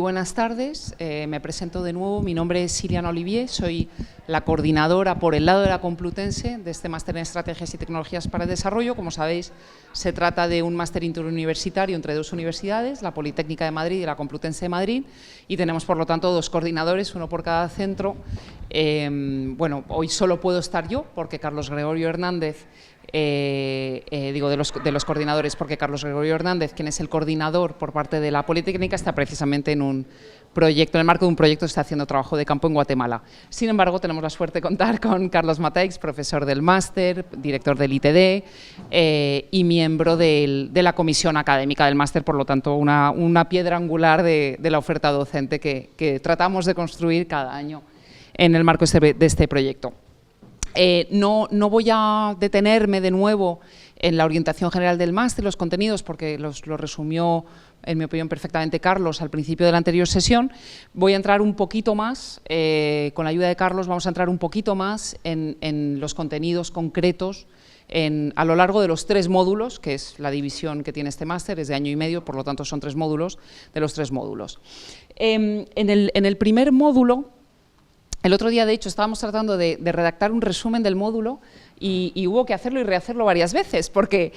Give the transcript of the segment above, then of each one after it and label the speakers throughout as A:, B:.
A: buenas tardes. Me presento de nuevo. Mi nombre es Siliana Olivier. Soy la coordinadora por el lado de la Complutense de este máster en Estrategias y Tecnologías para el Desarrollo. Como sabéis, se trata de un máster interuniversitario entre dos universidades, la Politécnica de Madrid y la Complutense de Madrid, y tenemos, por lo tanto, dos coordinadores, uno por cada centro. Bueno, hoy solo puedo estar yo, porque Carlos Gregorio Hernández, digo de los coordinadores, porque Carlos Gregorio Hernández, quien es el coordinador por parte de la Politécnica, está precisamente en un proyecto, en el marco de un proyecto que está haciendo trabajo de campo en Guatemala. Sin embargo, tenemos la suerte de contar con Carlos Mateix, profesor del máster, director del ITD y miembro de la comisión académica del máster, por lo tanto, una piedra angular de la oferta docente que tratamos de construir cada año en el marco de este proyecto. No voy a detenerme de nuevo en la orientación general del máster, los contenidos, porque lo resumió, en mi opinión, perfectamente Carlos al principio de la anterior sesión. Voy a entrar un poquito más, con la ayuda de Carlos, vamos a entrar un poquito más en los contenidos concretos a lo largo de los 3 módulos, que es la división que tiene este máster, es de año y medio, por lo tanto son 3 módulos, de los 3 módulos. En el primer módulo, el otro día, de hecho, estábamos tratando de redactar un resumen del módulo y hubo que hacerlo y rehacerlo varias veces, porque,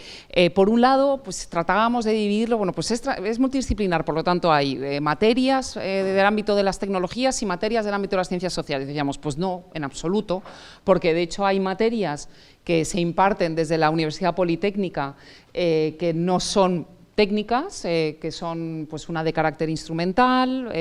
A: por un lado, pues tratábamos de dividirlo, bueno, pues es multidisciplinar, por lo tanto, hay materias del ámbito de las tecnologías y materias del ámbito de las ciencias sociales. Decíamos, pues no, en absoluto, porque de hecho hay materias que se imparten desde la Universidad Politécnica que no son técnicas, que son pues una de carácter instrumental,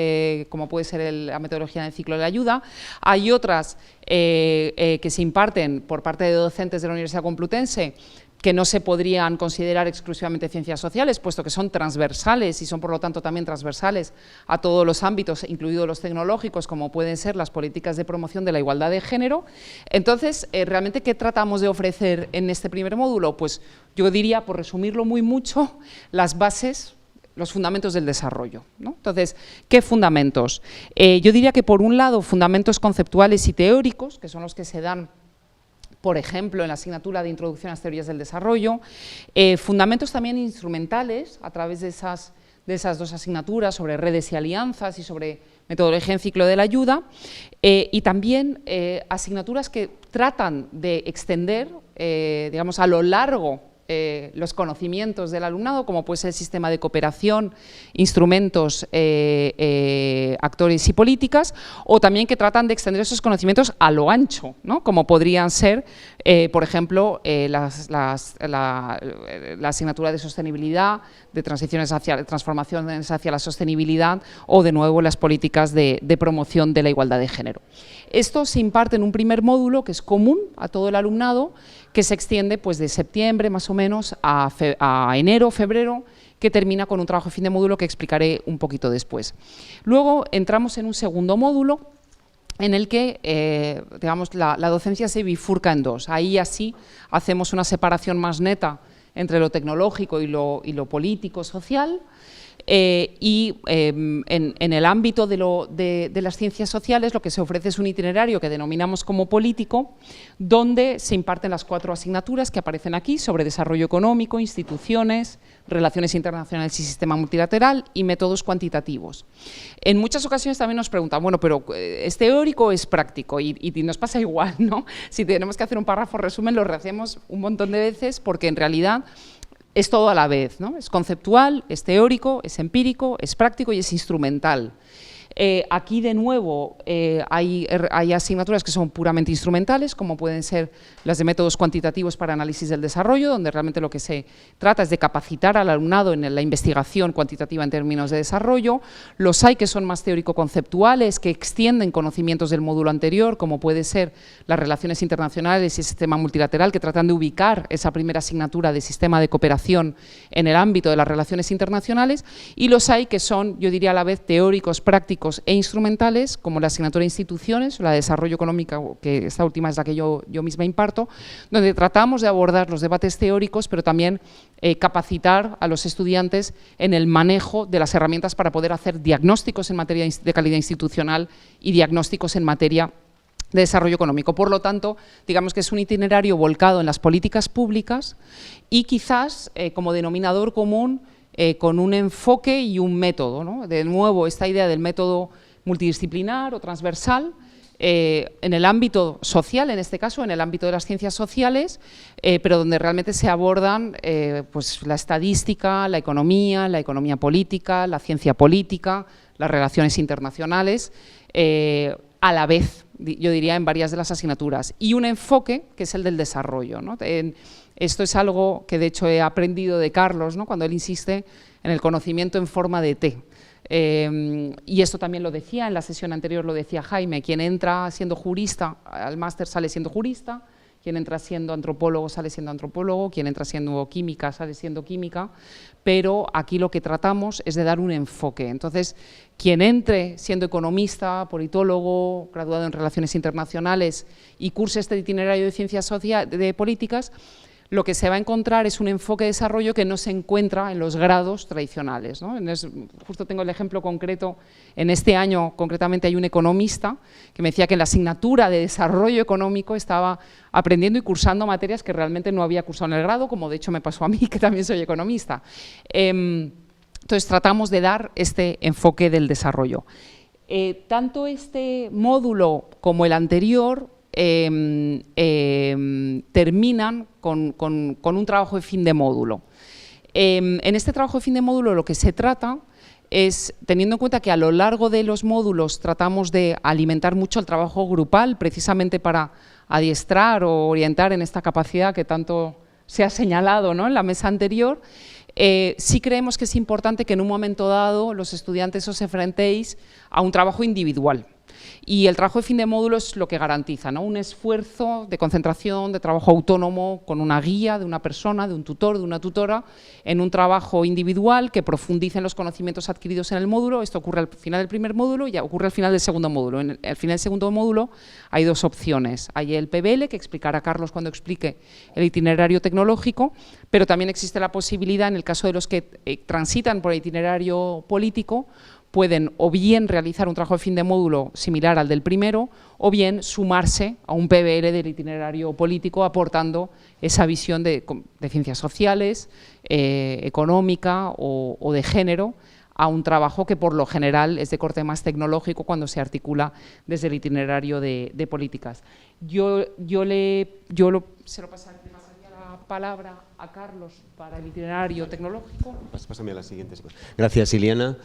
A: como puede ser la metodología del ciclo de la ayuda. Hay otras que se imparten por parte de docentes de la Universidad Complutense que no se podrían considerar exclusivamente ciencias sociales, puesto que son transversales y son, por lo tanto, también transversales a todos los ámbitos, incluidos los tecnológicos, como pueden ser las políticas de promoción de la igualdad de género. Entonces, realmente, ¿qué tratamos de ofrecer en este primer módulo? Pues yo diría, por resumirlo muy mucho, las bases, los fundamentos del desarrollo, ¿no? Entonces, ¿qué fundamentos? Yo diría que, por un lado, fundamentos conceptuales y teóricos, que son los que se dan, por ejemplo, en la asignatura de Introducción a las Teorías del Desarrollo, fundamentos también instrumentales a través de esas 2 asignaturas sobre redes y alianzas y sobre metodología en ciclo de la ayuda, y también asignaturas que tratan de extender, digamos, a lo largo los conocimientos del alumnado, como puede ser el sistema de cooperación, instrumentos, actores y políticas, o también que tratan de extender esos conocimientos a lo ancho, ¿no? Como podrían ser, por ejemplo, la asignatura de sostenibilidad, de transformaciones hacia la sostenibilidad, o de nuevo las políticas de promoción de la igualdad de género. Esto se imparte en un primer módulo que es común a todo el alumnado, que se extiende pues, de septiembre más o menos a enero, febrero, que termina con un trabajo de fin de módulo que explicaré un poquito después. Luego entramos en un segundo módulo en el que digamos, la docencia se bifurca en 2. Ahí así hacemos una separación más neta entre lo tecnológico y lo político-social. En el ámbito de las ciencias sociales lo que se ofrece es un itinerario que denominamos como político, donde se imparten las 4 asignaturas que aparecen aquí sobre desarrollo económico, instituciones, relaciones internacionales y sistema multilateral y métodos cuantitativos. En muchas ocasiones también nos preguntan, bueno, pero ¿es teórico o es práctico? Y nos pasa igual, ¿no? Si tenemos que hacer un párrafo resumen, lo rehacemos un montón de veces porque en realidad es todo a la vez, ¿no? Es conceptual, es teórico, es empírico, es práctico y es instrumental. Aquí, de nuevo, hay asignaturas que son puramente instrumentales, como pueden ser las de métodos cuantitativos para análisis del desarrollo, donde realmente lo que se trata es de capacitar al alumnado en la investigación cuantitativa en términos de desarrollo. Los hay que son más teórico-conceptuales, que extienden conocimientos del módulo anterior, como puede ser las relaciones internacionales y el sistema multilateral, que tratan de ubicar esa primera asignatura de sistema de cooperación en el ámbito de las relaciones internacionales. Y los hay que son, yo diría a la vez, teóricos, prácticos e instrumentales, como la asignatura de instituciones, la de desarrollo económico, que esta última es la que yo misma imparto, donde tratamos de abordar los debates teóricos, pero también capacitar a los estudiantes en el manejo de las herramientas para poder hacer diagnósticos en materia de calidad institucional y diagnósticos en materia de desarrollo económico. Por lo tanto, digamos que es un itinerario volcado en las políticas públicas y quizás como denominador común con un enfoque y un método, ¿no? De nuevo, esta idea del método multidisciplinar o transversal, en el ámbito social, en este caso, en el ámbito de las ciencias sociales, pero donde realmente se abordan pues la estadística, la economía política, la ciencia política, las relaciones internacionales, a la vez, yo diría, en varias de las asignaturas. Y un enfoque que es el del desarrollo, ¿no? Esto es algo que de hecho he aprendido de Carlos, ¿no? Cuando él insiste en el conocimiento en forma de T. Y esto también lo decía, en la sesión anterior lo decía Jaime, quien entra siendo jurista al máster sale siendo jurista, quien entra siendo antropólogo sale siendo antropólogo, quien entra siendo química sale siendo química, pero aquí lo que tratamos es de dar un enfoque. Entonces, quien entre siendo economista, politólogo, graduado en Relaciones Internacionales y curse este itinerario de ciencias sociales, de políticas, lo que se va a encontrar es un enfoque de desarrollo que no se encuentra en los grados tradicionales, ¿no? Justo tengo el ejemplo concreto, en este año concretamente hay un economista que me decía que en la asignatura de desarrollo económico estaba aprendiendo y cursando materias que realmente no había cursado en el grado, como de hecho me pasó a mí, que también soy economista. Entonces tratamos de dar este enfoque del desarrollo. Tanto este módulo como el anterior terminan con un trabajo de fin de módulo. En este trabajo de fin de módulo lo que se trata es, teniendo en cuenta que a lo largo de los módulos tratamos de alimentar mucho el trabajo grupal, precisamente para adiestrar o orientar en esta capacidad que tanto se ha señalado, ¿no?, en la mesa anterior, sí creemos que es importante que en un momento dado los estudiantes os enfrentéis a un trabajo individual. Y el trabajo de fin de módulo es lo que garantiza, ¿no?, un esfuerzo de concentración, de trabajo autónomo, con una guía de una persona, de un tutor, de una tutora, en un trabajo individual que profundice en los conocimientos adquiridos en el módulo. Esto ocurre al final del primer módulo y ocurre al final del segundo módulo. Al final del segundo módulo hay dos opciones. Hay el PBL, que explicará Carlos cuando explique el itinerario tecnológico, pero también existe la posibilidad, en el caso de los que transitan por el itinerario político, pueden o bien realizar un trabajo de fin de módulo similar al del primero, o bien sumarse a un PBL del itinerario político, aportando esa visión de ciencias sociales, económica o de género, a un trabajo que por lo general es de corte más tecnológico cuando se articula desde el itinerario de políticas. Se lo pasaría la palabra a Carlos para el itinerario tecnológico.
B: Pásame a la siguiente. Gracias, Iliana.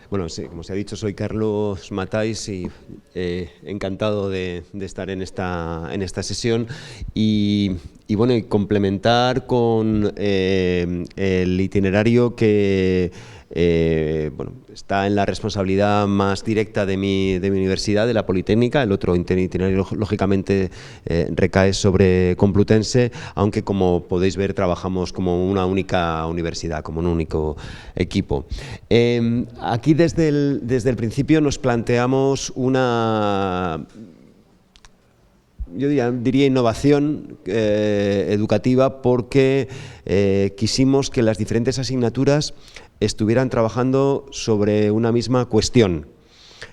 B: Bueno, sí, como se ha dicho, soy Carlos Matáis y encantado de estar en esta sesión y bueno, y complementar con el itinerario que bueno, está en la responsabilidad más directa de mi universidad, de la Politécnica. El otro itinerario, lógicamente, recae sobre Complutense, aunque, como podéis ver, trabajamos como una única universidad, como un único equipo. Aquí, desde el principio, nos planteamos una, yo diría innovación educativa, porque quisimos que las diferentes asignaturas estuvieran trabajando sobre una misma cuestión.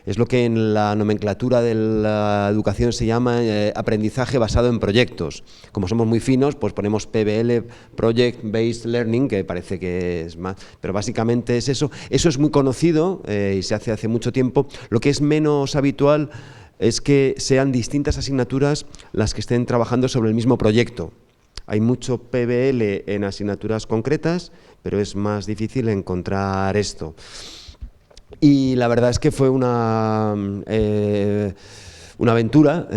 B: Es lo que en la nomenclatura de la educación se llama aprendizaje basado en proyectos. Como somos muy finos, pues ponemos PBL, Project Based Learning, que parece que es más, pero básicamente es eso. Eso es muy conocido y se hace mucho tiempo. Lo que es menos habitual es que sean distintas asignaturas las que estén trabajando sobre el mismo proyecto. Hay mucho PBL en asignaturas concretas, pero es más difícil encontrar esto. Y la verdad es que fue una aventura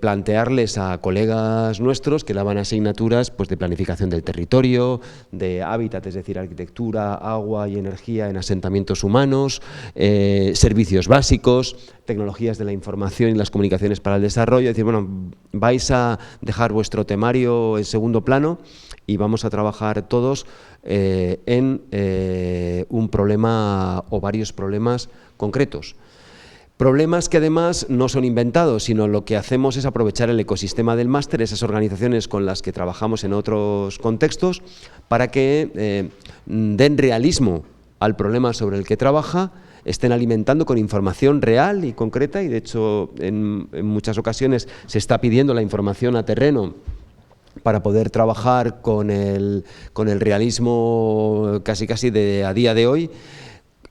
B: plantearles a colegas nuestros que daban asignaturas, pues, de planificación del territorio, de hábitat, es decir, arquitectura, agua y energía en asentamientos humanos, servicios básicos, tecnologías de la información y las comunicaciones para el desarrollo. Es decir, bueno, vais a dejar vuestro temario en segundo plano y vamos a trabajar todos en un problema o varios problemas concretos. Problemas que además no son inventados, sino lo que hacemos es aprovechar el ecosistema del máster, esas organizaciones con las que trabajamos en otros contextos, para que den realismo al problema sobre el que trabaja, estén alimentando con información real y concreta, y de hecho en muchas ocasiones se está pidiendo la información a terreno para poder trabajar con el realismo casi de a día de hoy.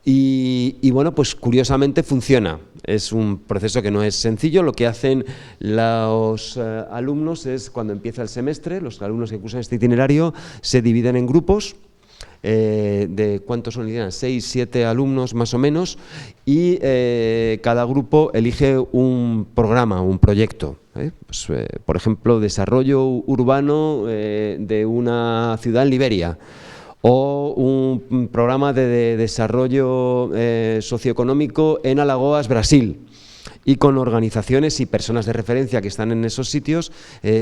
B: Y bueno, pues curiosamente funciona. Es un proceso que no es sencillo. Lo que hacen los alumnos es, cuando empieza el semestre, los alumnos que cursan este itinerario se dividen en grupos. De ¿cuántos son? 6, 7 alumnos más o menos, y cada grupo elige un programa, un proyecto. Pues, por ejemplo, desarrollo urbano de una ciudad en Liberia, o un programa de desarrollo socioeconómico en Alagoas, Brasil. Y con organizaciones y personas de referencia que están en esos sitios,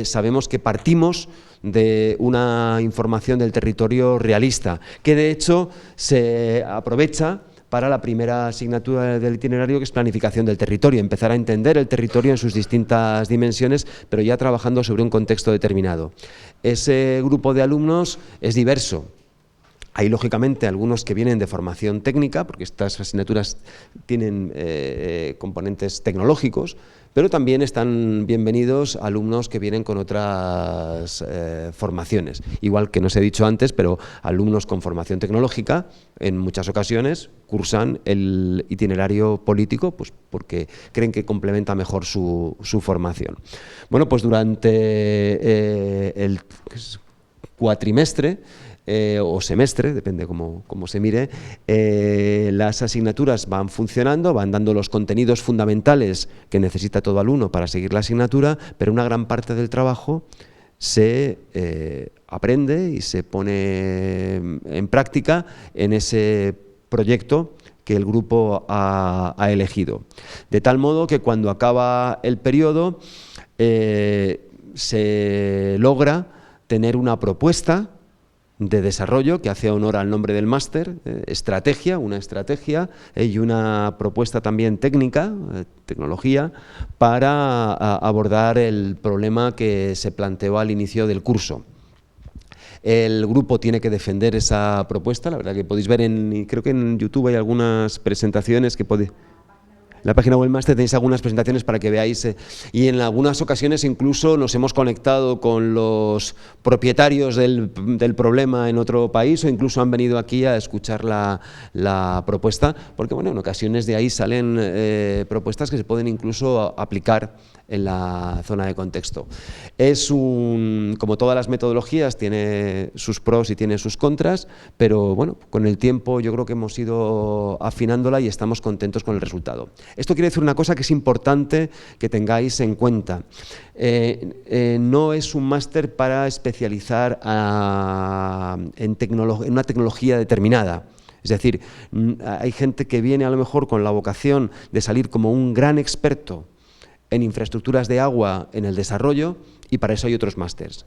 B: sabemos que partimos de una información del territorio realista, que de hecho se aprovecha para la primera asignatura del itinerario, que es planificación del territorio, empezar a entender el territorio en sus distintas dimensiones, pero ya trabajando sobre un contexto determinado. Ese grupo de alumnos es diverso. Hay, lógicamente, algunos que vienen de formación técnica, porque estas asignaturas tienen componentes tecnológicos, pero también están bienvenidos alumnos que vienen con otras formaciones. Igual que no os he dicho antes, pero alumnos con formación tecnológica, en muchas ocasiones, cursan el itinerario político, pues porque creen que complementa mejor su formación. Bueno, pues durante el cuatrimestre, o semestre, depende cómo se mire, las asignaturas van funcionando, van dando los contenidos fundamentales que necesita todo alumno para seguir la asignatura, pero una gran parte del trabajo se aprende y se pone en práctica en ese proyecto que el grupo ha elegido. De tal modo que cuando acaba el periodo se logra tener una propuesta de desarrollo que hace honor al nombre del máster, una estrategia y una propuesta también técnica, tecnología, para abordar el problema que se planteó al inicio del curso. El grupo tiene que defender esa propuesta, la verdad que podéis ver, creo que en YouTube hay algunas presentaciones que podéis... En la página web del máster tenéis algunas presentaciones para que veáis, y en algunas ocasiones incluso nos hemos conectado con los propietarios del problema en otro país, o incluso han venido aquí a escuchar la propuesta, porque bueno, en ocasiones de ahí salen propuestas que se pueden incluso aplicar en la zona de contexto. Como todas las metodologías, tiene sus pros y tiene sus contras, pero bueno, con el tiempo yo creo que hemos ido afinándola y estamos contentos con el resultado. Esto quiere decir una cosa que es importante que tengáis en cuenta. No es un máster para especializar en una tecnología determinada. Es decir, hay gente que viene a lo mejor con la vocación de salir como un gran experto en infraestructuras de agua en el desarrollo, y para eso hay otros másters.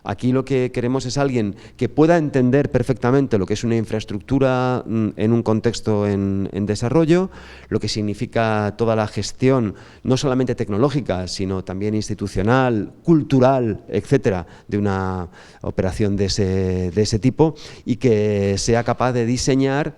B: Aquí lo que queremos es alguien que pueda entender perfectamente lo que es una infraestructura en un contexto en desarrollo, lo que significa toda la gestión, no solamente tecnológica, sino también institucional, cultural, etcétera, de una operación de ese tipo, y que sea capaz de diseñar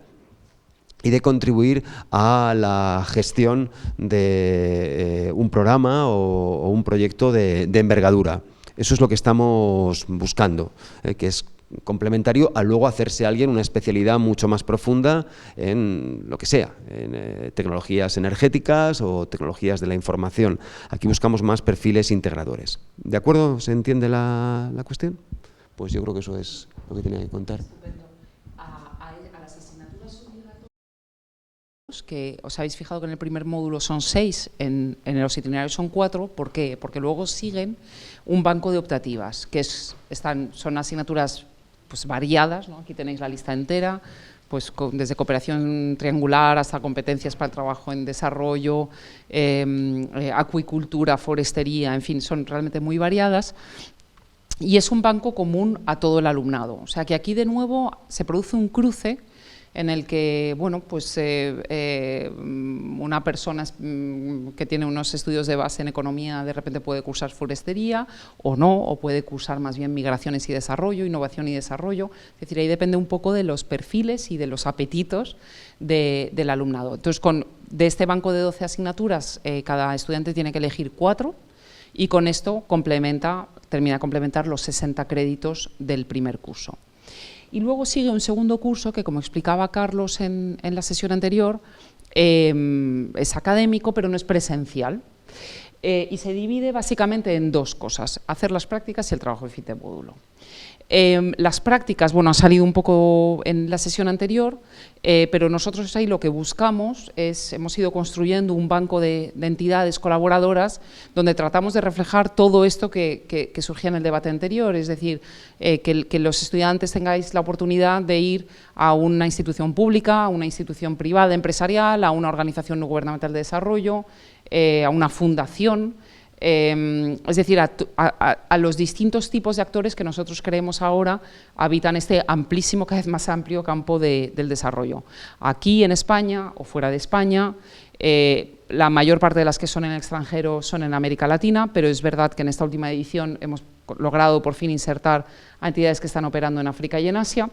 B: y de contribuir a la gestión de un programa o un proyecto de envergadura. Eso es lo que estamos buscando, que es complementario a luego hacerse alguien una especialidad mucho más profunda en lo que sea, en tecnologías energéticas o tecnologías de la información. Aquí buscamos más perfiles integradores. ¿De acuerdo? ¿Se entiende la cuestión? Pues yo creo que eso es lo que tenía que contar.
A: Que os habéis fijado que en el primer módulo son 6, en los itinerarios son 4. ¿Por qué? Porque luego siguen un banco de optativas, que son asignaturas pues variadas, ¿no? Aquí tenéis la lista entera, pues desde cooperación triangular hasta competencias para el trabajo en desarrollo, acuicultura, forestería, en fin, son realmente muy variadas. Y es un banco común a todo el alumnado. O sea que aquí de nuevo se produce un cruce en el que, bueno, pues una persona que tiene unos estudios de base en economía de repente puede cursar forestería o no, o puede cursar más bien migraciones y desarrollo, innovación y desarrollo. Es decir, ahí depende un poco de los perfiles y de los apetitos del alumnado. Entonces, de este banco de 12 asignaturas, cada estudiante tiene que elegir 4 y con esto complementa termina de complementar los 60 créditos del primer curso. Y luego sigue un segundo curso que, como explicaba Carlos en la sesión anterior, es académico, pero no es presencial. Y se divide básicamente en dos cosas: hacer las prácticas y el trabajo de fin de módulo. Las prácticas, bueno, ha salido un poco en la sesión anterior, pero nosotros ahí lo que buscamos es, hemos ido construyendo un banco de entidades colaboradoras donde tratamos de reflejar todo esto que surgía en el debate anterior, es decir, que los estudiantes tengáis la oportunidad de ir a una institución pública, a una institución privada empresarial, a una organización no gubernamental de desarrollo, a una fundación. Es decir, a los distintos tipos de actores que nosotros creemos ahora habitan este amplísimo, cada vez más amplio campo del desarrollo. Aquí en España o fuera de España, la mayor parte de las que son en el extranjero son en América Latina, pero es verdad que en esta última edición hemos logrado por fin insertar a entidades que están operando en África y en Asia.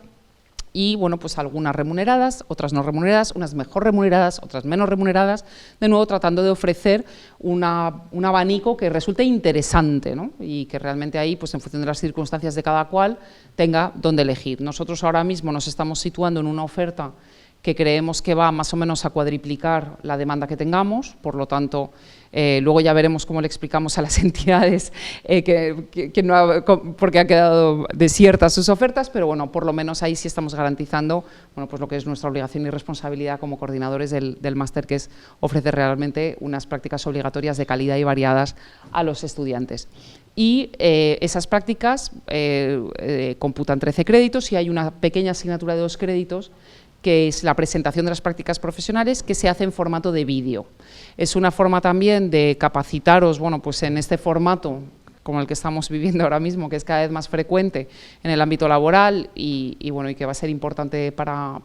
A: Y bueno, pues algunas remuneradas, otras no remuneradas, unas mejor remuneradas, otras menos remuneradas, de nuevo tratando de ofrecer un abanico que resulte interesante, ¿no? Y que realmente ahí, pues en función de las circunstancias de cada cual, tenga dónde elegir. Nosotros ahora mismo nos estamos situando en una oferta que creemos que va más o menos a cuadriplicar la demanda que tengamos, por lo tanto, luego ya veremos cómo le explicamos a las entidades porque han quedado desiertas sus ofertas, pero bueno, por lo menos ahí sí estamos garantizando, bueno, pues lo que es nuestra obligación y responsabilidad como coordinadores del máster, que es ofrecer realmente unas prácticas obligatorias de calidad y variadas a los estudiantes. Y esas prácticas computan 13 créditos y hay una pequeña asignatura de 2 créditos que es la presentación de las prácticas profesionales, que se hace en formato de vídeo. Es una forma también de capacitaros, bueno, pues en este formato como el que estamos viviendo ahora mismo, que es cada vez más frecuente en el ámbito laboral y bueno, y que va a ser importante para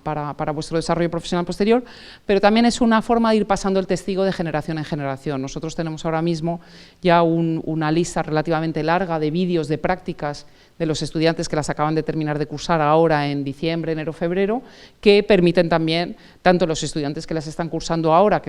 A: vuestro desarrollo profesional posterior, pero también es una forma de ir pasando el testigo de generación en generación. Nosotros tenemos ahora mismo ya una lista relativamente larga de vídeos de prácticas de los estudiantes que las acaban de terminar de cursar ahora en diciembre, enero, febrero, que permiten también, tanto los estudiantes que las están cursando ahora,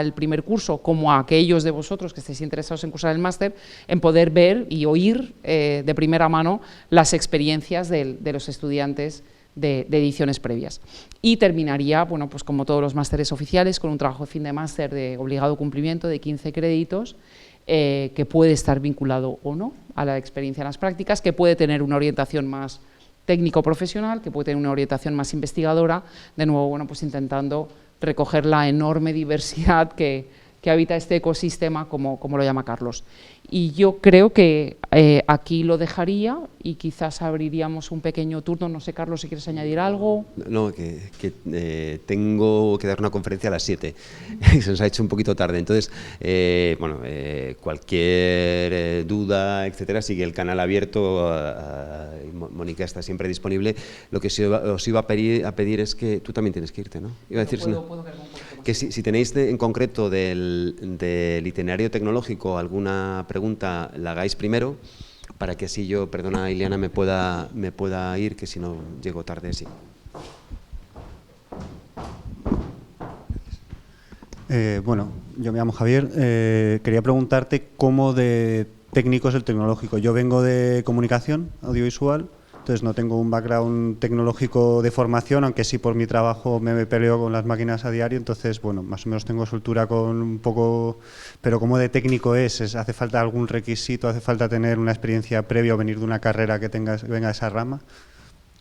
A: el primer curso, como a aquellos de vosotros que estéis interesados en cursar el máster, en poder ver y oír de primera mano las experiencias de los estudiantes de ediciones previas. Y terminaría, bueno, pues como todos los másteres oficiales, con un trabajo de fin de máster de obligado cumplimiento de 15 créditos, que puede estar vinculado o no a la experiencia en las prácticas, que puede tener una orientación más técnico-profesional, que puede tener una orientación más investigadora, de nuevo, bueno, pues intentando recoger la enorme diversidad que habita este ecosistema, como lo llama Carlos. Y yo creo que aquí lo dejaría y quizás abriríamos un pequeño turno. No sé, Carlos, si quieres añadir algo.
B: No, tengo que dar una conferencia a las 7, se nos ha hecho un poquito tarde, entonces, bueno, cualquier duda, etcétera, sigue el canal abierto, Mónica está siempre disponible. Lo que os iba a pedir es que tú también tienes que irte, ¿no? Iba a decir, que si tenéis en concreto del itinerario tecnológico alguna pregunta, la hagáis primero, para que así yo, perdona Ileana, me pueda ir, que si no llego tarde, sí.
C: Bueno, yo me llamo Javier. Quería preguntarte cómo de técnico es el tecnológico. Yo vengo de comunicación audiovisual, entonces no tengo un background tecnológico de formación, aunque sí por mi trabajo me peleo con las máquinas a diario, entonces, bueno, más o menos tengo soltura con un poco, pero ¿cómo de técnico es? ¿Hace falta algún requisito? ¿Hace falta tener una experiencia previa o venir de una carrera que venga de esa rama?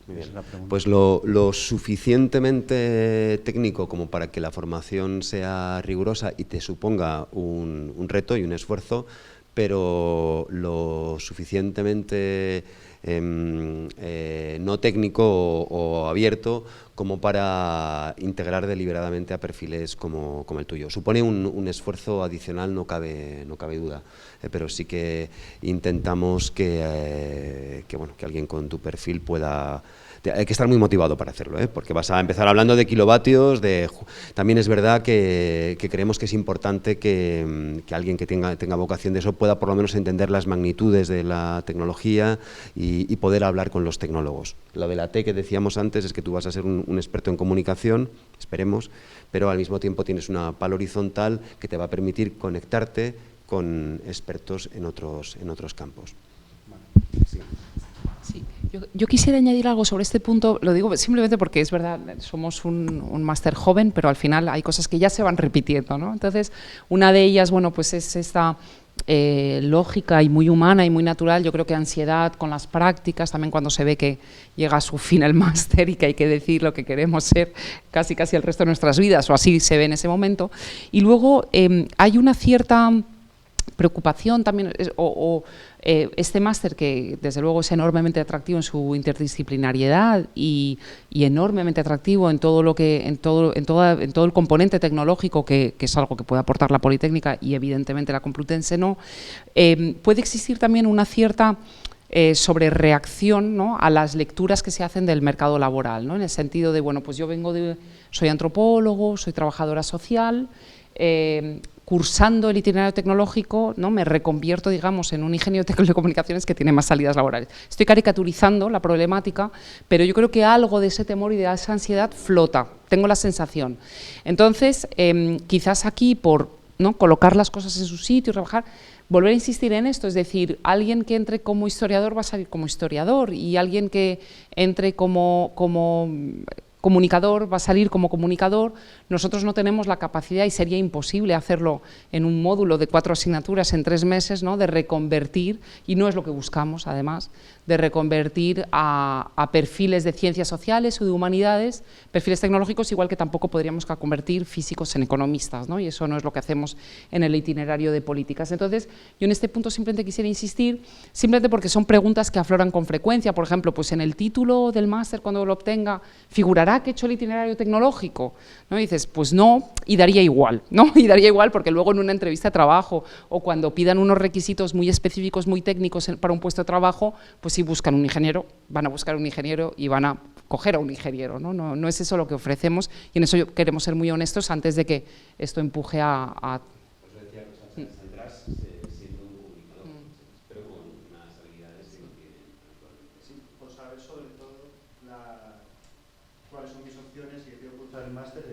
B: Muy bien. Pues lo suficientemente técnico como para que la formación sea rigurosa y te suponga un reto y un esfuerzo, pero lo suficientemente no técnico o abierto como para integrar deliberadamente a perfiles como el tuyo. Supone un esfuerzo adicional, no cabe duda, pero sí que intentamos que alguien con tu perfil pueda... Hay que estar muy motivado para hacerlo, porque vas a empezar hablando de kilovatios. También es verdad que creemos que es importante que alguien que tenga vocación de eso pueda por lo menos entender las magnitudes de la tecnología y poder hablar con los tecnólogos. Lo de la T que decíamos antes es que tú vas a ser un experto en comunicación, esperemos, pero al mismo tiempo tienes una pala horizontal que te va a permitir conectarte con expertos en otros campos.
C: Vale.
A: Yo quisiera añadir algo sobre este punto, lo digo simplemente porque es verdad, somos un máster joven, pero al final hay cosas que ya se van repitiendo, ¿no? Entonces, una de ellas, bueno, pues es esta lógica y muy humana y muy natural, yo creo que ansiedad con las prácticas, también cuando se ve que llega a su fin el máster y que hay que decir lo que queremos ser casi el resto de nuestras vidas, o así se ve en ese momento. Y luego hay una cierta preocupación también, este máster que desde luego es enormemente atractivo en su interdisciplinariedad y enormemente atractivo en todo lo que en todo el componente tecnológico que es algo que puede aportar la Politécnica y evidentemente la Complutense no, puede existir también una cierta sobre reacción, ¿no?, a las lecturas que se hacen del mercado laboral, ¿no?, en el sentido de, bueno, pues yo soy antropólogo, soy trabajadora social, cursando el itinerario tecnológico, ¿no?, me reconvierto, digamos, en un ingeniero de telecomunicaciones que tiene más salidas laborales. Estoy caricaturizando la problemática, pero yo creo que algo de ese temor y de esa ansiedad flota, tengo la sensación. Entonces, quizás aquí, por, ¿no?, colocar las cosas en su sitio y trabajar, volver a insistir en esto, es decir, alguien que entre como historiador va a salir como historiador y alguien que entre como comunicador va a salir como comunicador. Nosotros no tenemos la capacidad y sería imposible hacerlo en un módulo de 4 asignaturas en 3 meses, ¿no?, de reconvertir, y no es lo que buscamos además, de reconvertir a perfiles de ciencias sociales o de humanidades, perfiles tecnológicos, igual que tampoco podríamos convertir físicos en economistas, ¿no?, y eso no es lo que hacemos en el itinerario de políticas. Entonces, yo en este punto simplemente quisiera insistir, simplemente porque son preguntas que afloran con frecuencia. Por ejemplo, pues en el título del máster, cuando lo obtenga, ¿figurará que he hecho el itinerario tecnológico? ¿No? Y dices, pues no, y daría igual, ¿no? Y daría igual porque luego en una entrevista de trabajo o cuando pidan unos requisitos muy específicos, muy técnicos para un puesto de trabajo, pues si buscan un ingeniero, van a buscar un ingeniero y van a coger a un ingeniero, ¿no? No es eso lo que ofrecemos, y en eso queremos ser muy honestos antes de que esto empuje a
B: Pues decía, saldrás siendo un comunicador, pero con unas habilidades que no tienen actualmente.
C: Sí, por saber sobre todo cuáles son mis opciones y quiero cursar el máster,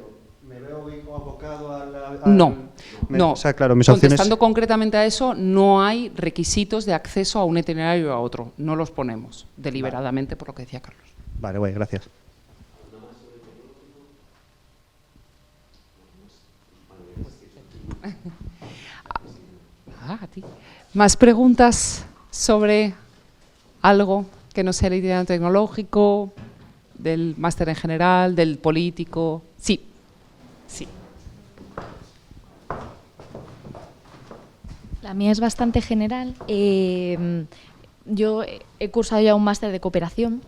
C: ¿me veo bien abocado
A: No.
C: O sea, claro, mis opciones...
A: Contestando concretamente a eso, no hay requisitos de acceso a un itinerario o a otro, no los ponemos deliberadamente, por lo que decía Carlos.
C: Vale, bueno, gracias.
A: A ti. ¿Más preguntas sobre algo que no sea el itinerario tecnológico, del máster en general, del político? Sí. Sí.
D: La mía es bastante general. Yo he cursado ya un máster de cooperación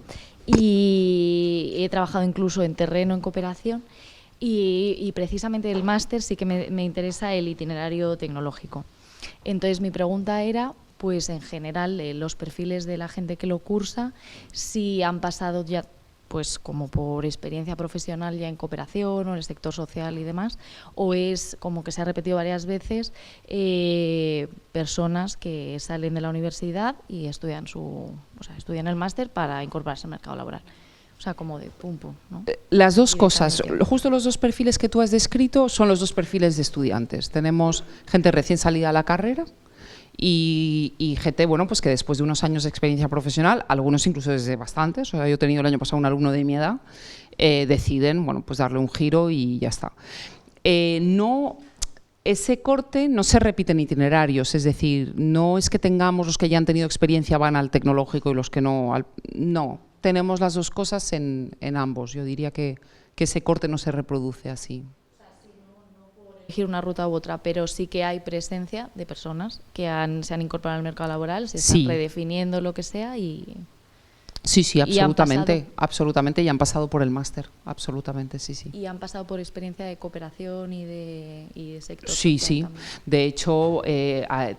D: y he trabajado incluso en terreno en cooperación y precisamente el máster sí que me interesa el itinerario tecnológico. Entonces mi pregunta era, pues en general, los perfiles de la gente que lo cursa, si han pasado ya, pues como por experiencia profesional ya en cooperación o en el sector social y demás, o es como que se ha repetido varias veces, personas que salen de la universidad y estudian estudian el máster para incorporarse al mercado laboral. O sea, como de pum, ¿no?
A: Las dos cosas, justo los dos perfiles que tú has descrito son los dos perfiles de estudiantes. Tenemos gente recién salida a la carrera y gente, bueno, pues que después de unos años de experiencia profesional, algunos incluso desde bastantes, o sea, yo he tenido el año pasado un alumno de mi edad, deciden, bueno, pues darle un giro y ya está. Ese corte no se repite en itinerarios, es decir, no es que tengamos los que ya han tenido experiencia van al tecnológico y los que no, no, tenemos las dos cosas en ambos. Yo diría que ese corte no se reproduce así.
D: Elegir una ruta u otra, pero sí que hay presencia de personas que se han incorporado al mercado laboral, se están redefiniendo lo que sea y...
A: Sí, absolutamente, absolutamente, y han pasado por el máster, absolutamente, sí.
D: Y han pasado por experiencia de cooperación y de sector.
A: Sí.
D: También.
A: De hecho,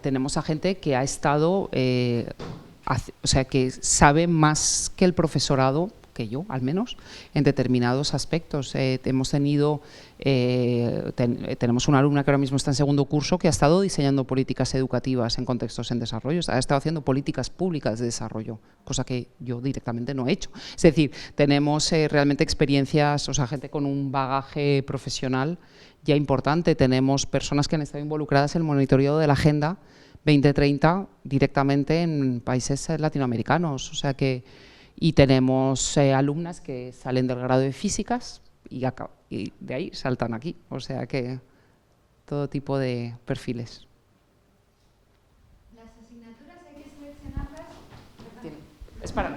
A: tenemos a gente que ha estado, o sea, que sabe más que el profesorado, que yo al menos, en determinados aspectos. Hemos tenido, tenemos una alumna que ahora mismo está en segundo curso que ha estado diseñando políticas educativas en contextos en desarrollo, ha estado haciendo políticas públicas de desarrollo, cosa que yo directamente no he hecho. Es decir, tenemos realmente experiencias, o sea, gente con un bagaje profesional ya importante, tenemos personas que han estado involucradas en el monitoreo de la Agenda 2030 directamente en países latinoamericanos, o sea que y tenemos alumnas que salen del grado de físicas y de ahí saltan aquí, o sea que todo tipo de perfiles.
E: ¿Las asignaturas hay que seleccionarlas?
A: Es para,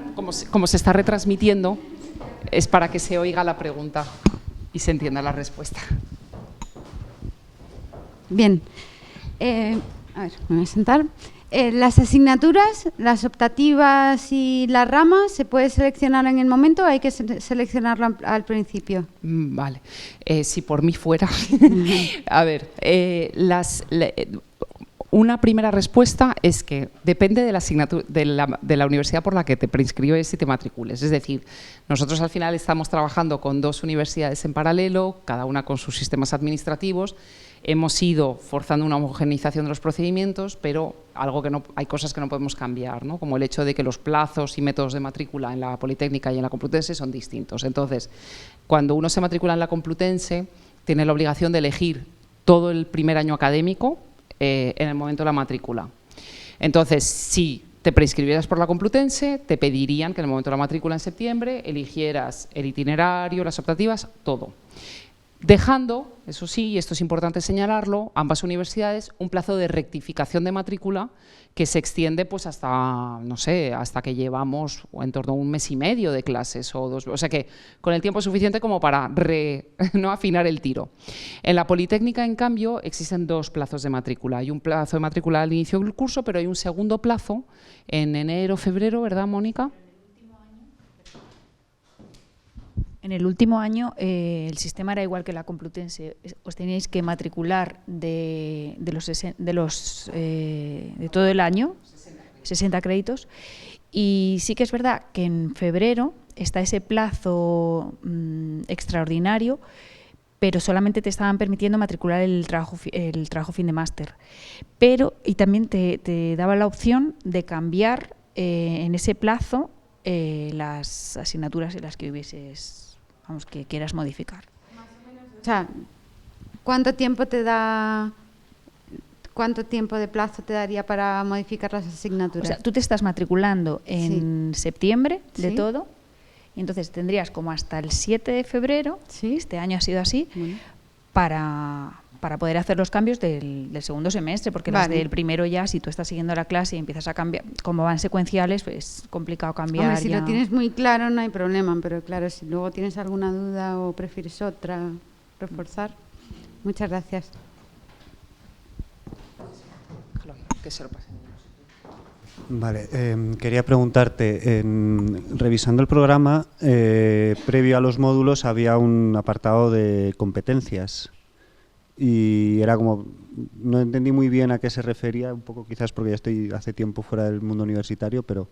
A: como se está retransmitiendo, es para que se oiga la pregunta y se entienda la respuesta.
E: Bien. A ver, me voy a sentar. Las asignaturas, las optativas y las ramas, ¿se puede seleccionar en el momento o hay que seleccionarlo al principio?
A: Vale. Si por mí fuera. A ver, una primera respuesta es que depende de la asignatura de la universidad por la que te preinscribes y te matricules. Es decir, nosotros al final estamos trabajando con 2 universidades en paralelo, cada una con sus sistemas administrativos. Hemos ido forzando una homogeneización de los procedimientos, pero hay cosas que no podemos cambiar, ¿no? Como el hecho de que los plazos y métodos de matrícula en la Politécnica y en la Complutense son distintos. Entonces, cuando uno se matricula en la Complutense, tiene la obligación de elegir todo el primer año académico en el momento de la matrícula. Entonces, si te preinscribieras por la Complutense, te pedirían que en el momento de la matrícula en septiembre eligieras el itinerario, las optativas, todo. Dejando, eso sí, y esto es importante señalarlo, ambas universidades un plazo de rectificación de matrícula que se extiende pues hasta, no sé, hasta que llevamos en torno a 1 mes y medio de clases o 2, o sea que con el tiempo suficiente como para no afinar el tiro. En la Politécnica, en cambio, existen 2 plazos de matrícula. Hay un plazo de matrícula al inicio del curso, pero hay un segundo plazo en enero, febrero, ¿verdad, Mónica?
F: En el último año el sistema era igual que la Complutense. Os teníais que matricular de todo el año, 60 créditos. Y sí que es verdad que en febrero está ese plazo extraordinario, pero solamente te estaban permitiendo matricular el trabajo fin de máster. Y también te daba la opción de cambiar en ese plazo las asignaturas en las que hubieses, que quieras modificar.
E: O sea, ¿cuánto tiempo de plazo te daría para modificar las asignaturas?
F: O sea, tú te estás matriculando en septiembre de todo, y entonces tendrías como hasta el 7 de febrero, este año ha sido así, para poder hacer los cambios del segundo semestre, porque las del primero ya, si tú estás siguiendo la clase y empiezas a cambiar, como van secuenciales, pues es complicado cambiar.
E: Hombre, si lo tienes muy claro no hay problema, pero claro, si luego tienes alguna duda o prefieres otra, reforzar. Muchas gracias.
A: Que se lo pase.
C: Vale, quería preguntarte, revisando el programa, previo a los módulos había un apartado de competencias y era como, no entendí muy bien a qué se refería, un poco quizás porque ya estoy hace tiempo fuera del mundo universitario, pero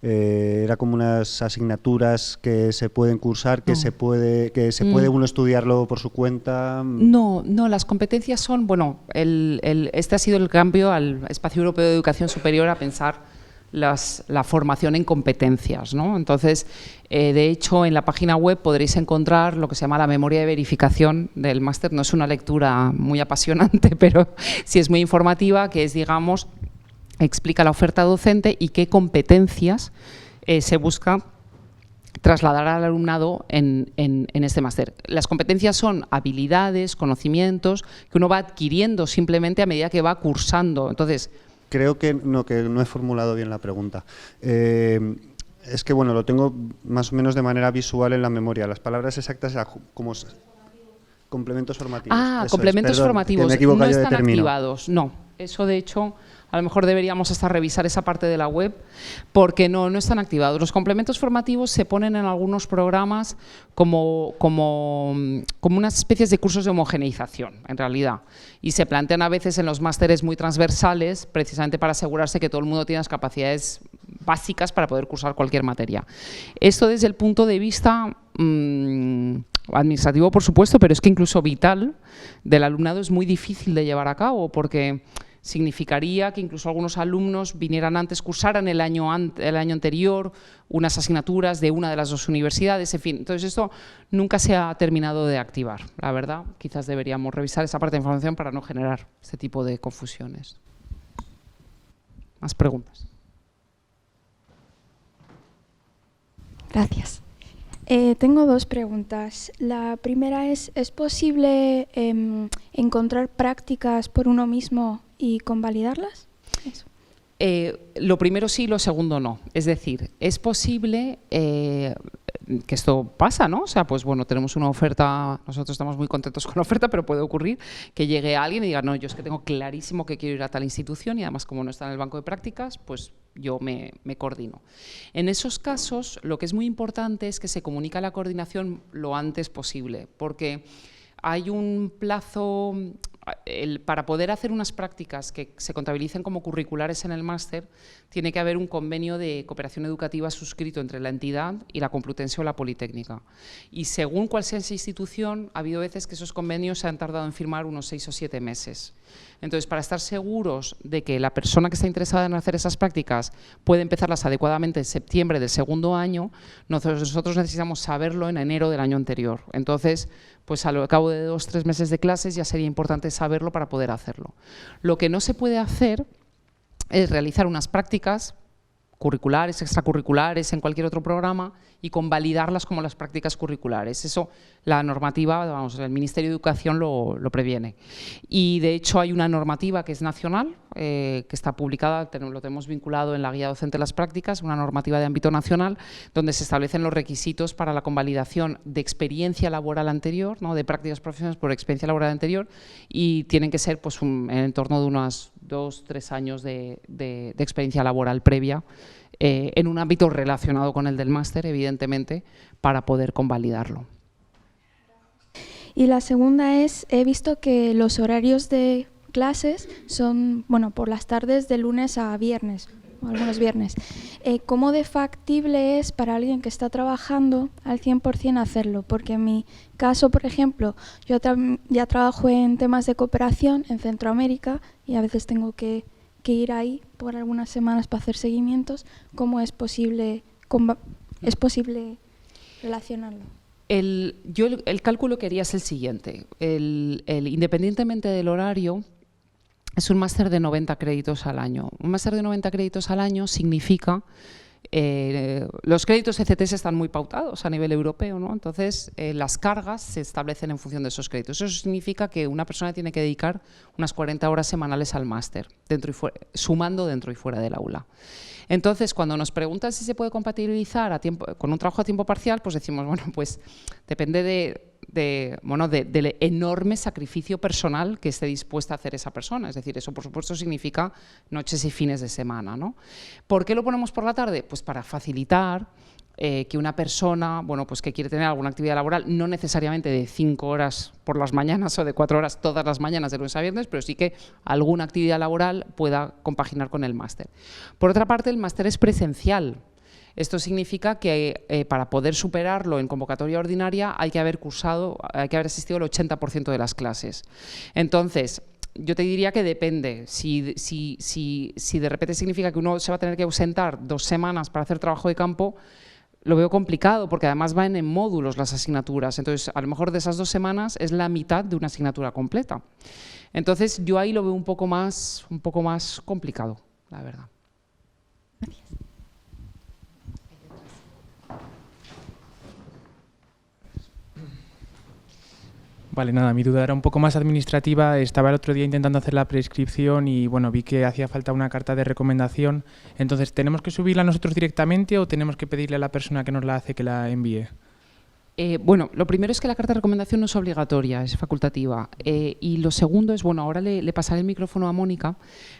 C: era como unas asignaturas que se pueden cursar, que se puede uno estudiarlo por su cuenta.
A: No, las competencias son, bueno, este ha sido el cambio al Espacio Europeo de Educación Superior a pensar la formación en competencias, ¿no? Entonces, de hecho, en la página web podréis encontrar lo que se llama la memoria de verificación del máster. No es una lectura muy apasionante, pero sí es muy informativa, que es, digamos, explica la oferta docente y qué competencias se busca trasladar al alumnado en este máster. Las competencias son habilidades, conocimientos que uno va adquiriendo simplemente a medida que va cursando. Entonces,
C: creo que no he formulado bien la pregunta. Es que, bueno, lo tengo más o menos de manera visual en la memoria. Las palabras exactas como complementos formativos.
A: Ah, complementos formativos. No están activados, no. Eso, de hecho, a lo mejor deberíamos hasta revisar esa parte de la web, porque no están activados. Los complementos formativos se ponen en algunos programas como unas especies de cursos de homogeneización, en realidad. Y se plantean a veces en los másteres muy transversales, precisamente para asegurarse que todo el mundo tiene las capacidades básicas para poder cursar cualquier materia. Esto desde el punto de vista administrativo, por supuesto, pero es que incluso vital del alumnado es muy difícil de llevar a cabo, porque significaría que incluso algunos alumnos vinieran antes, cursaran el año anterior unas asignaturas de una de las 2 universidades, en fin. Entonces, esto nunca se ha terminado de activar, la verdad. Quizás deberíamos revisar esa parte de información para no generar este tipo de confusiones. ¿Más preguntas?
G: Gracias. Tengo dos preguntas. La primera ¿es posible encontrar prácticas por uno mismo y convalidarlas? Eso.
A: Lo primero sí, lo segundo no. Es decir, es posible que esto pasa, ¿no? O sea, pues bueno, tenemos una oferta, nosotros estamos muy contentos con la oferta, pero puede ocurrir que llegue alguien y diga, no, yo es que tengo clarísimo que quiero ir a tal institución y además como no está en el banco de prácticas, pues yo me coordino. En esos casos, lo que es muy importante es que se comunique la coordinación lo antes posible, porque hay un plazo para poder hacer unas prácticas que se contabilicen como curriculares en el máster, tiene que haber un convenio de cooperación educativa suscrito entre la entidad y la Complutense o la Politécnica. Y según cuál sea esa institución, ha habido veces que esos convenios se han tardado en firmar unos 6 o 7 meses. Entonces, para estar seguros de que la persona que está interesada en hacer esas prácticas puede empezarlas adecuadamente en septiembre del segundo año, nosotros necesitamos saberlo en enero del año anterior. Entonces, pues al cabo de 2 o 3 meses de clases ya sería importante saberlo para poder hacerlo. Lo que no se puede hacer es realizar unas prácticas curriculares, extracurriculares, en cualquier otro programa y convalidarlas como las prácticas curriculares. Eso, la normativa, vamos, el Ministerio de Educación lo previene. Y de hecho hay una normativa que es nacional, que está publicada, lo tenemos vinculado en la Guía Docente de las Prácticas, una normativa de ámbito nacional, donde se establecen los requisitos para la convalidación de experiencia laboral anterior, ¿no?, de prácticas profesionales por experiencia laboral anterior, y tienen que ser pues, en torno de unos 2 o 3 años de experiencia laboral previa, en un ámbito relacionado con el del máster, evidentemente, para poder convalidarlo.
G: Y la segunda es, he visto que los horarios de clases son, bueno, por las tardes de lunes a viernes, o algunos viernes. ¿Cómo de factible es para alguien que está trabajando al 100% hacerlo? Porque en mi caso, por ejemplo, yo ya trabajo en temas de cooperación en Centroamérica y a veces tengo que ir ahí por algunas semanas para hacer seguimientos. ¿Cómo es posible relacionarlo?
A: El cálculo que haría es el siguiente. Independientemente del horario, es un máster de 90 créditos al año. Un máster de 90 créditos al año significa… los créditos ECTS están muy pautados a nivel europeo, ¿no? Entonces las cargas se establecen en función de esos créditos. Eso significa que una persona tiene que dedicar unas 40 horas semanales al máster, sumando dentro y fuera del aula. Entonces, cuando nos preguntan si se puede compatibilizar con un trabajo a tiempo parcial, pues decimos, bueno, pues depende del enorme sacrificio personal que esté dispuesta a hacer esa persona. Es decir, eso por supuesto significa noches y fines de semana, ¿no? ¿Por qué lo ponemos por la tarde? Pues para facilitar que una persona, bueno, pues que quiere tener alguna actividad laboral, no necesariamente de 5 horas por las mañanas o de 4 horas todas las mañanas de lunes a viernes, pero sí que alguna actividad laboral pueda compaginar con el máster. Por otra parte, el máster es presencial. Esto significa que para poder superarlo en convocatoria ordinaria hay que haber asistido el 80% de las clases. Entonces, yo te diría que depende. Si de repente significa que uno se va a tener que ausentar 2 semanas para hacer trabajo de campo, lo veo complicado porque además van en módulos las asignaturas. Entonces, a lo mejor de esas 2 semanas es la mitad de una asignatura completa. Entonces, yo ahí lo veo un poco más complicado, la verdad.
G: Gracias.
H: Vale, nada, mi duda era un poco más administrativa. Estaba el otro día intentando hacer la prescripción y bueno, vi que hacía falta una carta de recomendación. Entonces, ¿tenemos que subirla nosotros directamente o tenemos que pedirle a la persona que nos la hace que la envíe?
A: Bueno, lo primero es que la carta de recomendación no es obligatoria, es facultativa. Y lo segundo es, bueno, ahora le pasaré el micrófono a Mónica,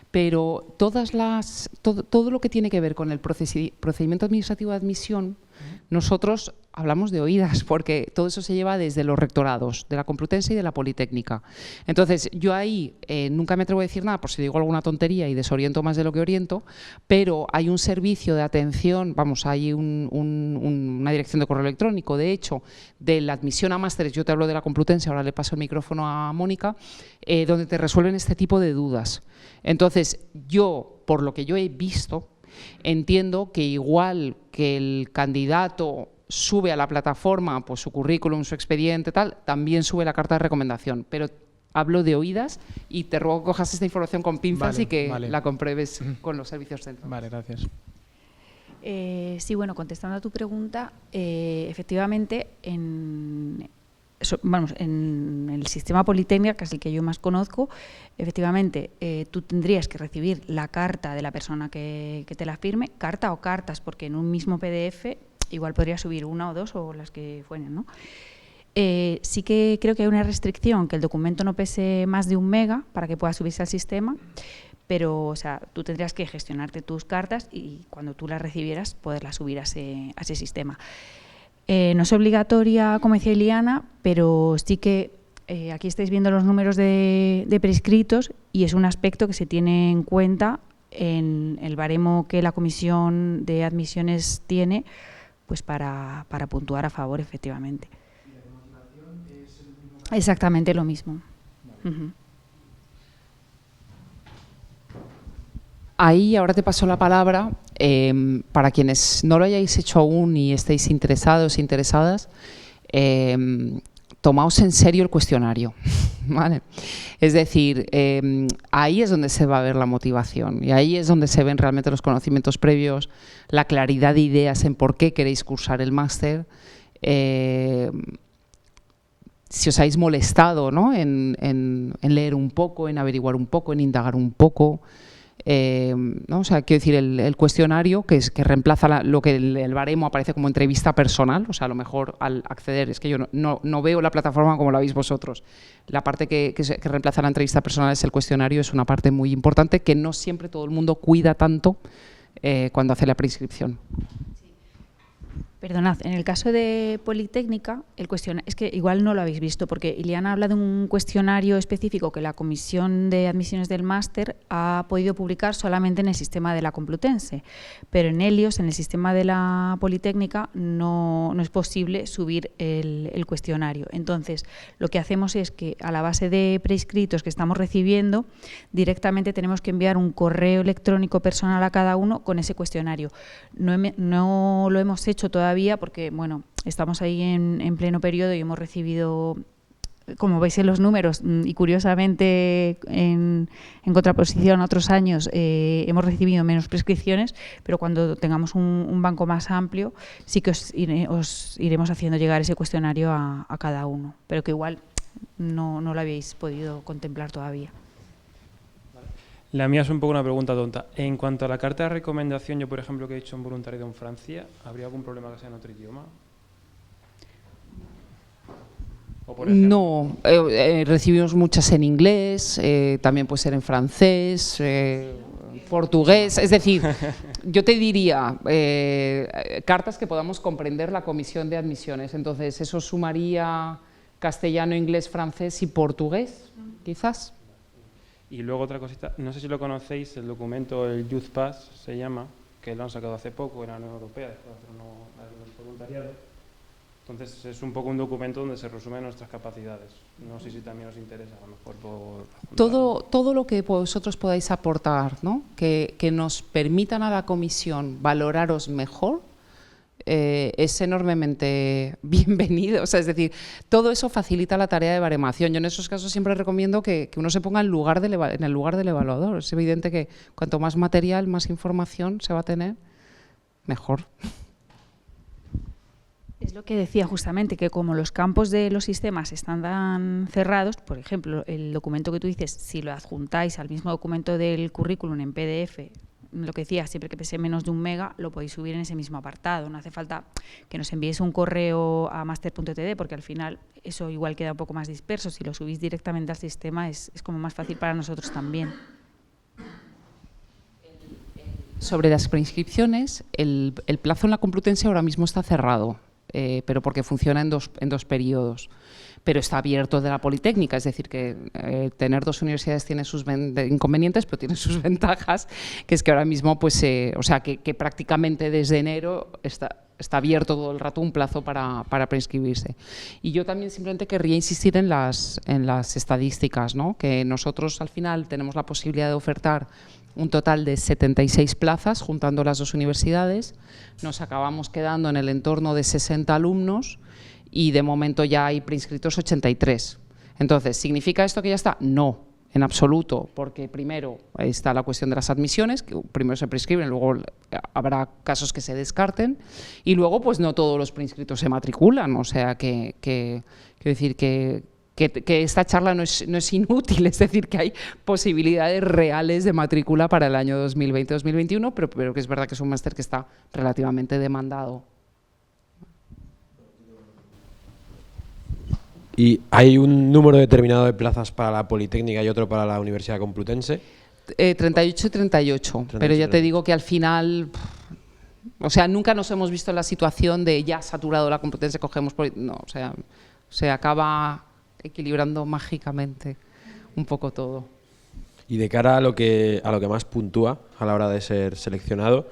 A: pero todo lo que tiene que ver con el procedimiento administrativo de admisión, nosotros hablamos de oídas, porque todo eso se lleva desde los rectorados, de la Complutense y de la Politécnica. Entonces, yo ahí nunca me atrevo a decir nada, por si digo alguna tontería y desoriento más de lo que oriento, pero hay un servicio de atención, vamos, hay una dirección de correo electrónico, de hecho, de la admisión a másteres, yo te hablo de la Complutense, ahora le paso el micrófono a Mónica, donde te resuelven este tipo de dudas. Entonces, yo, por lo que yo he visto, entiendo que igual que el candidato sube a la plataforma pues, su currículum, su expediente, tal, también sube la carta de recomendación. Pero hablo de oídas y te ruego que cojas esta información con pinzas y que la compruebes con los servicios centrales.
H: Vale, gracias.
F: Sí, bueno, contestando a tu pregunta, efectivamente, en el sistema Politécnica, que es el que yo más conozco, efectivamente, tú tendrías que recibir la carta de la persona que te la firme, carta o cartas, porque en un mismo PDF igual podrías subir una o dos o las que fueran, ¿no? Sí que creo que hay una restricción, que el documento no pese más de 1 mega para que pueda subirse al sistema, pero o sea, tú tendrías que gestionarte tus cartas y cuando tú las recibieras poderlas subir a ese sistema. No es obligatoria, como decía Iliana, pero sí que aquí estáis viendo los números de prescritos y es un aspecto que se tiene en cuenta en el baremo que la Comisión de Admisiones tiene, pues para puntuar a favor, efectivamente.
H: ¿Y la motivación es el mismo?
F: Exactamente lo mismo. Vale.
A: Ahí ahora te paso la palabra. Para quienes no lo hayáis hecho aún y estéis interesados, interesadas, tomaos en serio el cuestionario, ¿vale? Es decir, ahí es donde se va a ver la motivación y ahí es donde se ven realmente los conocimientos previos, la claridad de ideas en por qué queréis cursar el máster. Si os habéis molestado, ¿no?, en leer un poco, en averiguar un poco, en indagar un poco. ¿No? O sea, quiero decir, el cuestionario que reemplaza lo que el baremo aparece como entrevista personal, o sea, a lo mejor al acceder, es que yo no veo la plataforma como la veis vosotros, la parte que reemplaza la entrevista personal es el cuestionario, es una parte muy importante que no siempre todo el mundo cuida tanto cuando hace la preinscripción.
F: Perdonad, en el caso de Politécnica, el cuestionario, es que igual no lo habéis visto, porque Iliana habla de un cuestionario específico que la Comisión de Admisiones del Máster ha podido publicar solamente en el sistema de la Complutense, pero en Helios, en el sistema de la Politécnica, no es posible subir el cuestionario. Entonces, lo que hacemos es que a la base de prescritos que estamos recibiendo, directamente tenemos que enviar un correo electrónico personal a cada uno con ese cuestionario. No lo hemos hecho todavía porque, bueno, estamos ahí en pleno periodo y hemos recibido, como veis en los números, y curiosamente en contraposición a otros años, hemos recibido menos prescripciones, pero cuando tengamos un banco más amplio sí que os iremos haciendo llegar ese cuestionario a cada uno, pero que igual no lo habéis podido contemplar todavía.
H: La mía es un poco una pregunta tonta. En cuanto a la carta de recomendación, yo por ejemplo que he hecho un voluntariado en Francia, ¿habría algún problema que sea en otro idioma? ¿O por ejemplo?
A: No, recibimos muchas en inglés, también puede ser en francés, portugués, es decir, yo te diría cartas que podamos comprender la comisión de admisiones, entonces eso sumaría castellano, inglés, francés y portugués, quizás.
H: Y luego otra cosita, no sé si lo conocéis, el documento, el Youth Pass se llama, que lo han sacado hace poco en la Unión Europea, después de hacer un voluntariado. Entonces es un poco un documento donde se resumen nuestras capacidades. No sé si también os interesa, a lo mejor por
A: todo lo que vosotros podáis aportar, ¿no?, que nos permitan a la comisión valoraros mejor, es enormemente bienvenido. O sea, es decir, todo eso facilita la tarea de baremación. Yo en esos casos siempre recomiendo que uno se ponga en el lugar del evaluador. Es evidente que cuanto más material, más información se va a tener, mejor.
F: Es lo que decía justamente, que como los campos de los sistemas están tan cerrados, por ejemplo, el documento que tú dices, si lo adjuntáis al mismo documento del currículum en PDF, lo que decía, siempre que pese menos de 1 mega, lo podéis subir en ese mismo apartado. No hace falta que nos enviéis un correo a master.td, porque al final eso igual queda un poco más disperso. Si lo subís directamente al sistema es como más fácil para nosotros también.
A: Sobre las preinscripciones, el plazo en la Complutense ahora mismo está cerrado, pero porque funciona en dos periodos. Pero está abierto de la Politécnica, es decir, que tener dos universidades tiene sus inconvenientes, pero tiene sus ventajas, que es que ahora mismo, pues, o sea, que prácticamente desde enero está abierto todo el rato un plazo para preinscribirse. Y yo también simplemente querría insistir en las estadísticas, ¿no?, que nosotros al final tenemos la posibilidad de ofertar un total de 76 plazas, juntando las dos universidades. Nos acabamos quedando en el entorno de 60 alumnos, y de momento ya hay preinscritos 83. Entonces, ¿significa esto que ya está? No. en absoluto, porque primero está la cuestión de las admisiones, que primero se prescriben, luego habrá casos que se descarten, y luego pues no todos los preinscritos se matriculan, o sea que quiero decir que esta charla no es inútil, es decir, que hay posibilidades reales de matrícula para el año 2020-2021, pero que es verdad que es un máster que está relativamente demandado.
I: ¿Y hay un número determinado de plazas para la Politécnica y otro para la Universidad Complutense?
A: 38 y 38, pero ya te digo que al final, o sea, nunca nos hemos visto en la situación de ya saturado la Complutense, cogemos, no, o sea, se acaba equilibrando mágicamente un poco todo.
I: Y de cara a lo que más puntúa a la hora de ser seleccionado,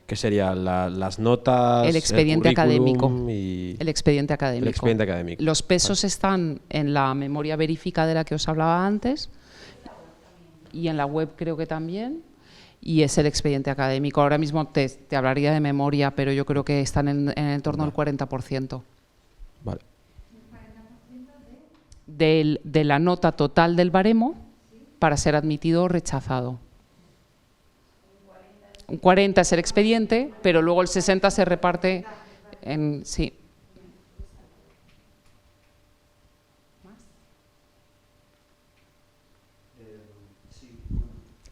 I: ¿qué serían las notas?
A: El expediente académico.
I: Y
A: el expediente académico.
I: El expediente académico.
A: Los pesos están en la memoria verifica de la que os hablaba antes y en la web creo que también, y es el expediente académico. Ahora mismo te hablaría de memoria, pero yo creo que están en torno al 40%.
I: Vale.
A: De la nota total del baremo para ser admitido o rechazado. Un 40 es el expediente, pero luego el 60 se reparte en… Sí.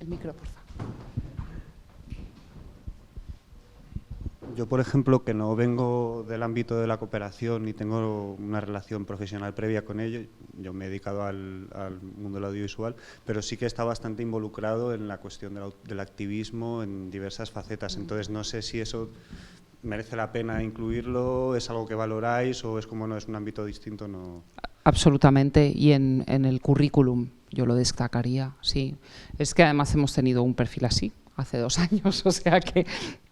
A: El micro, por favor.
C: Yo, por ejemplo, que no vengo del ámbito de la cooperación ni tengo una relación profesional previa con ello, yo me he dedicado al mundo del audiovisual, pero sí que está bastante involucrado en la cuestión del activismo en diversas facetas. Entonces, no sé si eso merece la pena incluirlo, es algo que valoráis o es como no es un ámbito distinto. No.
A: Absolutamente, y en el currículum yo lo destacaría, sí. Es que además hemos tenido un perfil así hace 2 años, o sea que…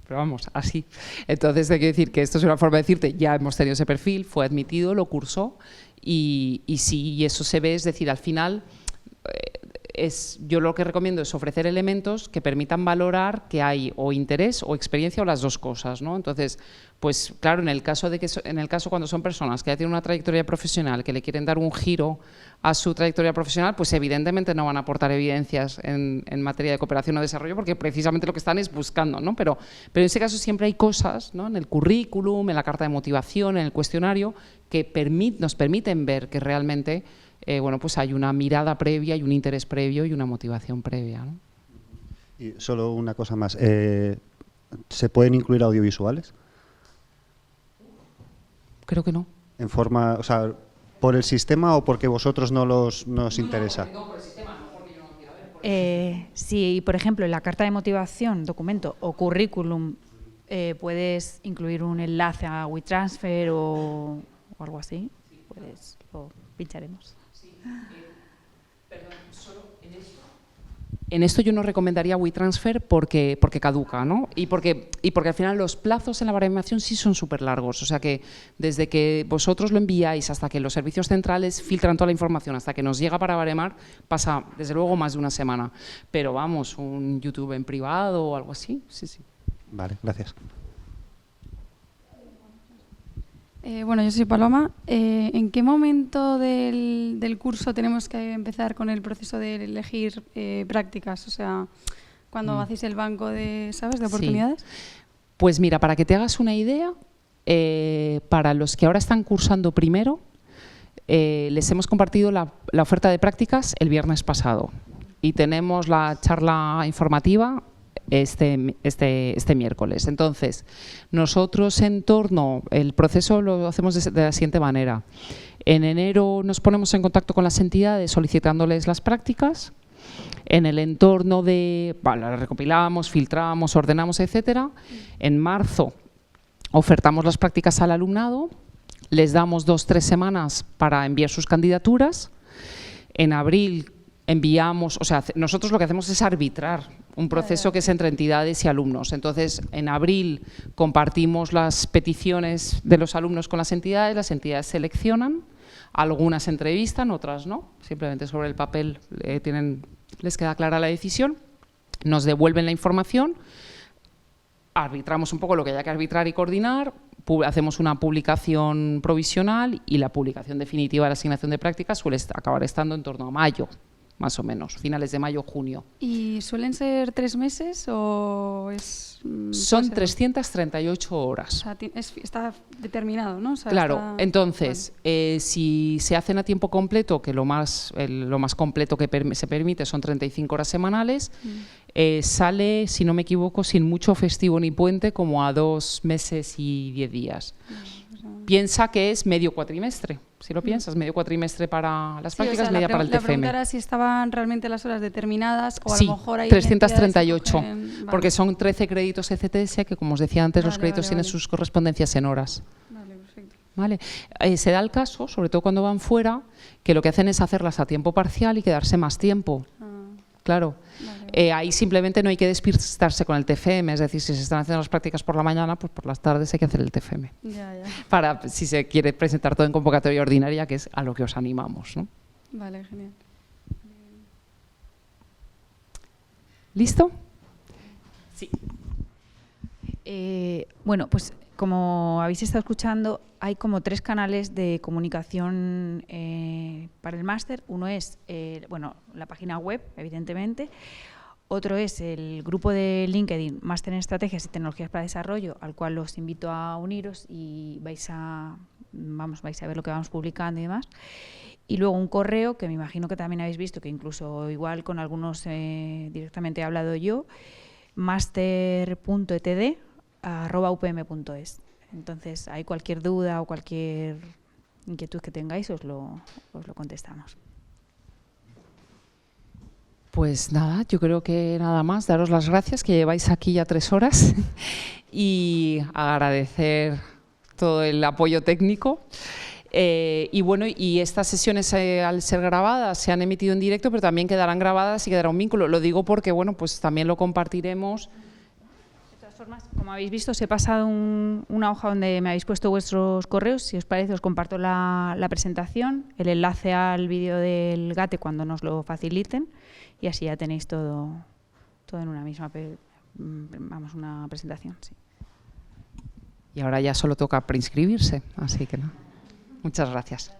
A: Pero vamos, así. Entonces, hay que decir que esto es una forma de decirte, ya hemos tenido ese perfil, fue admitido, lo cursó, y sí, y eso se ve, es decir, al final, yo lo que recomiendo es ofrecer elementos que permitan valorar que hay o interés o experiencia o las dos cosas, ¿no? Entonces, pues claro, en el caso cuando son personas que ya tienen una trayectoria profesional, que le quieren dar un giro a su trayectoria profesional, pues evidentemente no van a aportar evidencias en materia de cooperación o desarrollo, porque precisamente lo que están es buscando, ¿no? Pero en ese caso siempre hay cosas, ¿no? En el currículum, en la carta de motivación, en el cuestionario, que nos permiten ver que realmente bueno, pues hay una mirada previa, hay un interés previo y una motivación previa, ¿no?
C: Y solo una cosa más, ¿se pueden incluir audiovisuales?
A: Creo que no.
C: En forma, o sea, ¿por el sistema o porque vosotros nos interesa?
A: No, por el sistema, no porque yo no quiera ver.
F: Si, por ejemplo, en la carta de motivación, documento o currículum puedes incluir un enlace a WeTransfer o algo así, pues lo pincharemos.
A: Perdón, solo en esto yo no recomendaría WeTransfer porque caduca, ¿no? Y porque al final los plazos en la baremación sí son súper largos, o sea que desde que vosotros lo enviáis hasta que los servicios centrales filtran toda la información, hasta que nos llega para baremar, pasa desde luego más de una semana. Pero vamos, un YouTube en privado o algo así, sí.
C: Vale, gracias.
J: Bueno, yo soy Paloma. ¿En qué momento del curso tenemos que empezar con el proceso de elegir prácticas? O sea, cuando hacéis el banco de oportunidades.
A: Sí. Pues mira, para que te hagas una idea, para los que ahora están cursando primero, les hemos compartido la oferta de prácticas el viernes pasado y tenemos la charla informativa este miércoles. Entonces, nosotros el proceso lo hacemos de la siguiente manera. En enero nos ponemos en contacto con las entidades solicitándoles las prácticas. En el entorno las recopilamos, filtramos, ordenamos, etcétera. En marzo ofertamos las prácticas al alumnado, les damos 2-3 semanas para enviar sus candidaturas. En abril enviamos, o sea, nosotros lo que hacemos es arbitrar un proceso que es entre entidades y alumnos. Entonces, en abril compartimos las peticiones de los alumnos con las entidades seleccionan, algunas entrevistan, otras no, simplemente sobre el papel les queda clara la decisión, nos devuelven la información, arbitramos un poco lo que haya que arbitrar y coordinar, hacemos una publicación provisional y la publicación definitiva de la asignación de prácticas suele acabar estando en torno a mayo. más o menos, finales de mayo, junio.
J: ¿Y suelen ser 3 meses o es...?
A: Son 338 horas.
J: O sea, está determinado, ¿no? O sea,
A: claro, entonces, si se hacen a tiempo completo, que lo más completo que se permite son 35 horas semanales, sale, si no me equivoco, sin mucho festivo ni puente, como a 2 meses y 10 días. Piensa que es medio cuatrimestre, si lo piensas, medio cuatrimestre para las prácticas, media para el TFM.
J: La pregunta era si estaban realmente las horas determinadas o a
A: sí,
J: lo mejor hay
A: 338, porque son 13 créditos ECTS, que como os decía antes, los créditos tienen sus correspondencias en horas.
J: Vale, perfecto.
A: ¿Vale? Se da el caso, sobre todo cuando van fuera, que lo que hacen es hacerlas a tiempo parcial y quedarse más tiempo. Claro, ahí simplemente no hay que despistarse con el TFM, es decir, si se están haciendo las prácticas por la mañana, pues por las tardes hay que hacer el TFM. Para si se quiere presentar todo en convocatoria ordinaria, que es a lo que os animamos, ¿no?
J: Vale, genial.
A: ¿Listo?
F: Sí. Bueno, pues como habéis estado escuchando, hay como 3 canales de comunicación para el máster. Uno es la página web, evidentemente. Otro es el grupo de LinkedIn, Máster en Estrategias y Tecnologías para Desarrollo, al cual os invito a uniros y vais a ver lo que vamos publicando y demás. Y luego un correo que me imagino que también habéis visto, que incluso igual con algunos directamente he hablado yo, master.etd@upm.es. Entonces, hay cualquier duda o cualquier inquietud que tengáis, os lo contestamos.
A: Pues nada, yo creo que nada más, daros las gracias, que lleváis aquí ya 3 horas y agradecer todo el apoyo técnico. Y bueno, y estas sesiones al ser grabadas se han emitido en directo, pero también quedarán grabadas y quedará un vínculo. Lo digo porque bueno, pues también lo compartiremos.
F: De todas formas, como habéis visto, os he pasado una hoja donde me habéis puesto vuestros correos. Si os parece, os comparto la presentación, el enlace al vídeo del GATE cuando nos lo faciliten, y así ya tenéis todo en una misma una presentación. Sí.
A: Y ahora ya solo toca preinscribirse, así que no. Muchas gracias.